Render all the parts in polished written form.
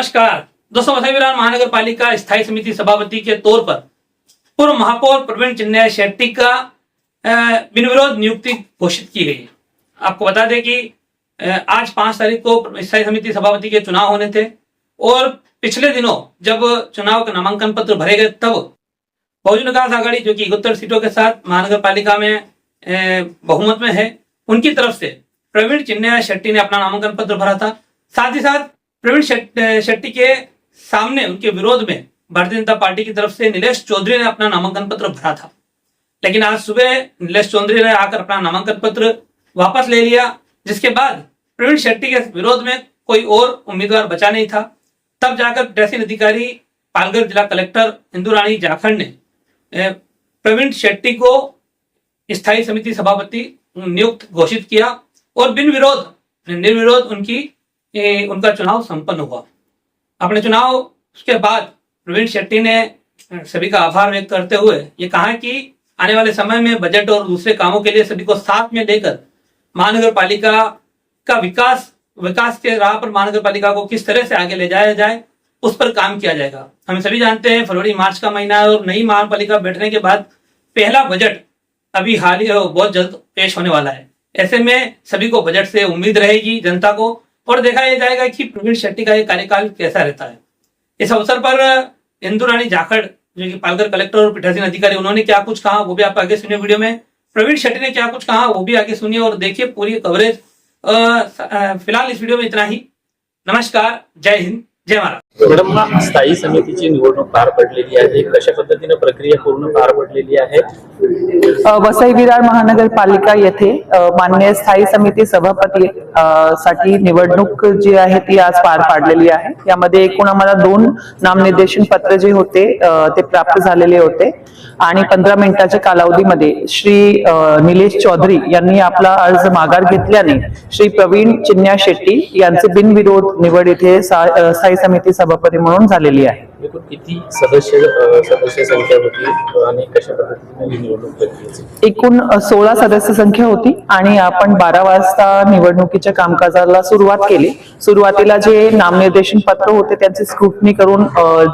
नमस्कार दोस्तों, वसई विरार महानगर पालिका स्थायी समिति सभापति के तौर पर पूर्व महापौर प्रवीण चिन्नैया शेट्टी का बिनविरोध नियुक्ति घोषित की गई। आपको बता दें कि आज 5 तारीख को स्थायी समिति सभापति के चुनाव होने थे और पिछले दिनों जब चुनाव के नामांकन पत्र भरे गए तब बहुजन विकास आघाड़ी जो कि 71 सीटों के साथ महानगर पालिका में बहुमत में है, उनकी तरफ से प्रवीण चिन्नैया शेट्टी ने अपना नामांकन पत्र भरा था। साथ ही साथ प्रवीण शेट्टी के सामने उनके विरोध में भारतीय जनता पार्टी की तरफ से नीलेश चौधरी ने अपना नामांकन पत्र भरा था, लेकिन आज सुबह नीलेश चौधरी ने आकर अपना नामांकन पत्र वापस ले लिया, जिसके बाद प्रवीण शेट्टी के विरोध में कोई और उम्मीदवार बचा नहीं था। तब जाकर तहसील अधिकारी पालघर जिला कलेक्टर इंदु रानी जाखड़ ने प्रवीण शेट्टी को स्थायी समिति सभापति नियुक्त घोषित किया और निर्विरोध उनका चुनाव संपन्न हुआ। अपने चुनाव के बाद प्रवीण शेट्टी ने सभी का आभार व्यक्त करते हुए ये कहा कि आने वाले समय में बजट और दूसरे कामों के लिए सभी को साथ में लेकर महानगर पालिका का विकास के राह पर महानगर पालिका को किस तरह से आगे ले जाया जाए उस पर काम किया जाएगा। हम सभी जानते हैं फरवरी मार्च का महीना है और नई महापालिका बैठने के बाद पहला बजट अभी हाल ही बहुत जल्द पेश होने वाला है। ऐसे में सभी को बजट से उम्मीद रहेगी जनता को, और देखा यह जाएगा कि प्रवीण शेट्टी का ये कार्यकाल कैसा रहता है। इस अवसर पर इंदु रानी जाखड़ जो कि पालघर कलेक्टर और पीठासीन अधिकारी, उन्होंने क्या कुछ कहा वो भी आप आगे सुनिए वीडियो में। प्रवीण शेट्टी ने क्या कुछ कहा वो भी आगे सुनिए और देखिए पूरी कवरेज। फिलहाल इस वीडियो में इतना ही। नमस्कार, जय हिंद, जय महाराष्ट्र। मॅडम, स्थायी समितीची निवडणूक पार पडलेली आहे, कशा पद्धतीने प्रक्रिया पूर्ण पार पडलेली आहे? वसई विरार महानगरपालिका येथे मान्य स्थायी समिती सभापती साठी निवडणूक जी आहे ती आज पार पाडलेली आहे। यामध्ये एकूण आम्हाला 2 नामनिर्देशन पत्र जे होते ते प्राप्त झालेले होते आणि 15 मिनिटाच्या कालावधीमध्ये श्री नीलेश चौधरी यांनी आपला अर्ज माघार घेतल्याने श्री प्रवीण चिन्नैया शेट्टी यांचे बिनविरोध निवड इथे स्थायी समिती सभापती म्हणून झालेली आहे। एकूण किती सदस्य संख्या होती आणि कशा पद्धतीने निवडणूक प्रक्रियेची? एकूण 16 सदस्य संख्या होती आणि आपण 12 वाजता निवडणुकीच्या कामकाजाला सुरुवात केली। सुरुवातीला जे नामनिर्देशन पत्र होते त्यांची स्क्रुटनी करून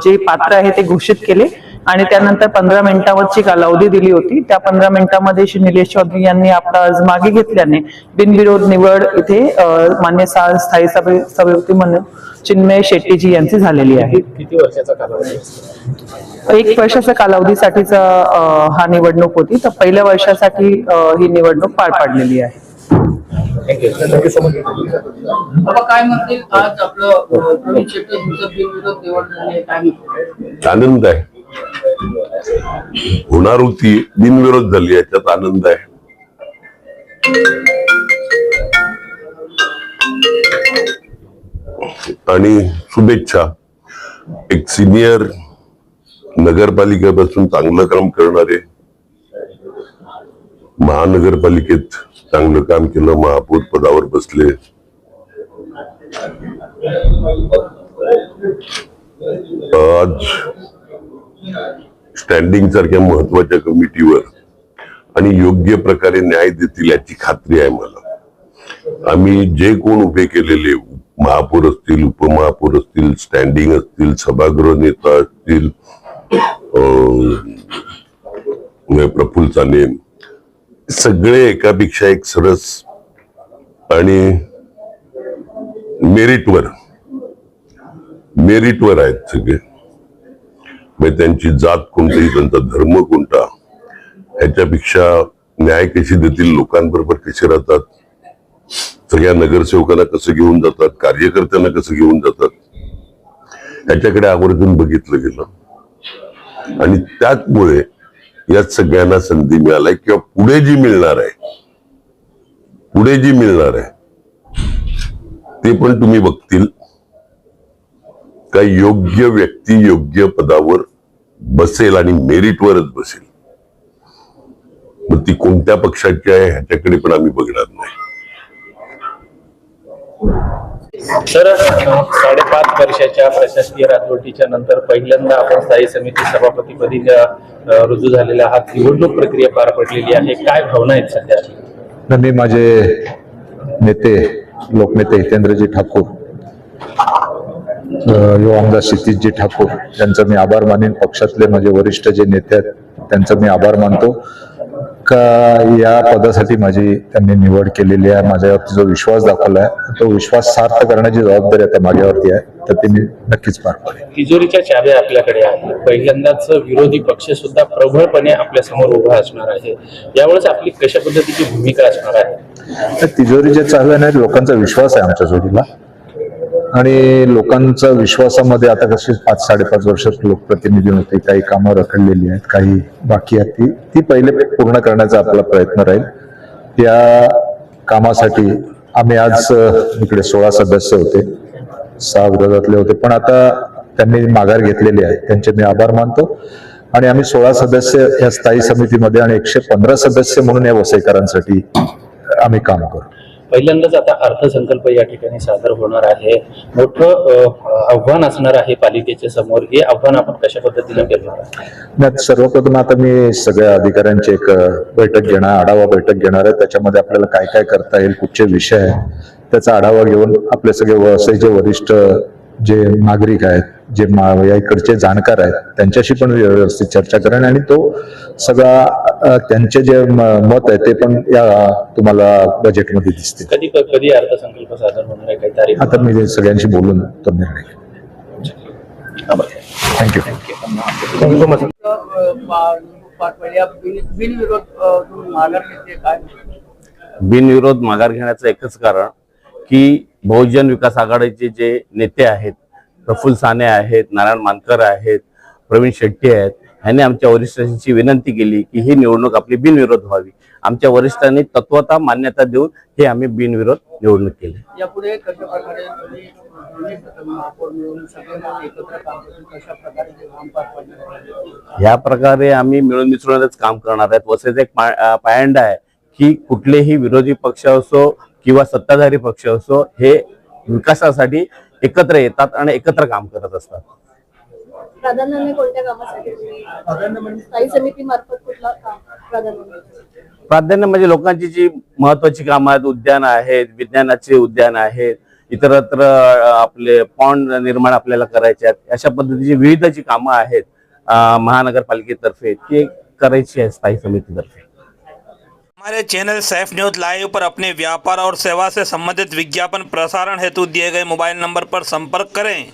जे पात्र आहे ते घोषित केले आणि त्यानंतर 15 मिनिटांवरची कालावधी दिली होती। त्या 15 मिनिटांमध्ये श्री निलेश चौधरी यांनी आपला अर्ज मागे घेतल्याने बिनविरोध निवड इथे मान्य स्थायी सभापती म्हणून चिन्मय शेट्टीजी यांची झालेली आहे। किती वर्षाचा कालावधी? 1 वर्षाच्या कालावधीसाठीचा हा निवडणूक होती, तर पहिल्या वर्षासाठी ही निवडणूक पार पाडलेली आहे। Thank you so much. बाबा काय म्हणतील आज आपलं प्रवीण शेट्टी यांचं बिनविरोध निवड झाली, काय आनंद आहे, होणार होती बिनविरोध झाली याच्यात आनंद आहे। आणि शुभेच्छा, एक सिनियर नगरपालिकेपासून चांगलं काम करणारे, महानगरपालिकेत चांगलं काम केलं, महापौर पदावर बसले, आज स्टँडिंग सारख्या महत्वाच्या कमिटीवर आणि योग्य प्रकारे न्याय देतील याची खात्री आहे मला। आम्ही जे कोण उभे केलेले महापौर असतील, उपमहापौर असतील, स्टँडिंग असतील, सभागृह नेता असतील, प्रफुल्ल चाने, सगळे एकापेक्षा एक सरस आणि मेरिटवर आहेत सगळे। त्यांची जात कोणती, त्यांचा धर्म कोणता, ह्याच्यापेक्षा न्याय कशी देतील, लोकांबरोबर कसे राहतात, सगळ्या नगरसेवकांना कसं घेऊन जातात, कार्यकर्त्यांना कसं घेऊन जातात, ह्याच्याकडे आवर्जून बघितलं गेलं आणि त्याचमुळे या सगळ्यांना संधी मिळाली किंवा पुढे जी मिळणार आहे ते पण तुम्ही बघतील का योग्य व्यक्ती योग्य पदावर बसेल आणि मेरिटवरच बसेल। मग ती कोणत्या पक्षाची आहे ह्याच्याकडे पण आम्ही बघणार नाही। सर, 5.5 वर्षाच्या प्रशासकीय राजवटीच्या नंतर पहिल्यांदा आपण स्थायी समिती सभापतीपदी रुजू झालेल्या आहात, निवडणूक प्रक्रिया पार पडलेली आहे, काय भावना आहेत सध्या? मी माझे नेते लोकनेते हितेंद्रजी ठाकूर युवा आमदार क्षितिजी ठाकूर यांचा मी आभार मानेन. पक्षातले माझे वरिष्ठ जे नेते आहेत त्यांचा मी आभार मानतो का या पदासाठी माझी त्यांनी निवड केलेली आहे. माझ्यावरती जो विश्वास दाखवला आहे तो विश्वास सार्थ करण्याची जबाबदारी आता माझ्यावरती आहे, तर ती मी नक्कीच पार पाडेन. तिजोरीच्या चाव्या आपल्याकडे आहेत. पहिल्यांदाच विरोधी पक्ष सुद्धा प्रबळपणे आपल्या समोर उभा असणार आहे. यावेळेस आपली कशा पद्धतीची भूमिका असणार आहे? तर तिजोरीच्या चाव्या नाही, लोकांचा विश्वास आहे आमच्या जोडीला आणि लोकांचा विश्वासामध्ये आता कशी 5-5.5 वर्ष लोकप्रतिनिधी होते, काही कामं रखडलेली आहेत, काही बाकी आहेत, ती पहिले पूर्ण करण्याचा आपला प्रयत्न राहील. या कामासाठी आम्ही आज इकडे 16 सदस्य होते, 6 विरोधातले होते, पण आता त्यांनी माघार घेतलेली आहे, त्यांचे मी आभार मानतो. आणि आम्ही 16 सदस्य या स्थायी समितीमध्ये आणि 115 सदस्य म्हणून या वसईकरांसाठी आम्ही काम करू. पहिल्यांदाच आता अर्थसंकल्प या ठिकाणी सादर होणार आहे. मोठं आव्हान असणार आहे पालिकेच्या समोर. हे आव्हान आपण कशा पद्धतीने घेणार आहे? सर्वप्रथम आता मी सगळ्या अधिकाऱ्यांची एक बैठक घेणार, आढावा बैठक घेणार आहे. त्याच्यामध्ये आपल्याला काय काय करता येईल, कुठचे विषय आहेत त्याचा आढावा घेऊन आपले सगळे वसईचे वरिष्ठ जे नागरिक आहेत, जे या इकडचे जाणकार आहेत त्यांच्याशी पण व्यवस्थित चर्चा करेन आणि तो सगळा त्यांचे जे मत आहे ते पण या तुम्हाला बजेटमध्ये दिसतील. कधी अर्थसंकल्प सादर होणार आहे? काही तारीख? आता मी सगळ्यांशी बोलून तो निर्णय घेईन. थँक्यू. बिनविरोध तुम्ही माघार घेतली, काय बिनविरोध माघार घेण्याचं एकच कारण की बहुजन विकास आघाडीचे जे नेते आहेत, प्रफुल्ल साने आहेत, नारायण मानकर आहेत, प्रवीण शेट्टी आहेत, यांनी आमच्या वरिष्ठांची विनंती केली की ही निवडणूक आपली बिनविरोध व्हावी. आमच्या वरिष्ठांनी तत्वतः मान्यता देऊन हे आम्ही बिनविरोध निवडणूक केली. यापुढे कशा प्रकारे महापौर मिळून सगळे मिळून एकत्र काम करून कशा प्रकारे ते काम पार पाडणार? ह्या प्रकारे आम्ही मिळून मिसळूनच काम करणार आहेत. वसईचा एक पायंडा आहे की कुठलेही विरोधी पक्ष असो किंवा सत्ताधारी पक्ष असो, हे विकासासाठी एकत्र येतात आणि एकत्र काम करत असतात. प्राधान्याने कोणत्या कामासाठी तुम्ही स्थायी समितीमार्फत कुठला काम प्राधान्य म्हणजे लोकांची जी महत्वाची कामं आहेत, उद्यान आहेत, विज्ञानाचे उद्यान आहेत, इतरत्र आपले पॉन्ड निर्माण आपल्याला करायचे आहेत, अशा पद्धतीची विविध जी कामं आहेत महानगरपालिकेतर्फे ती करायची आहे स्थायी समितीतर्फे. हमारे चैनल सैफ न्यूज लाइव पर अपने व्यापार और सेवा से संबंधित विज्ञापन प्रसारण हेतु दिए गए मोबाइल नंबर पर संपर्क करें.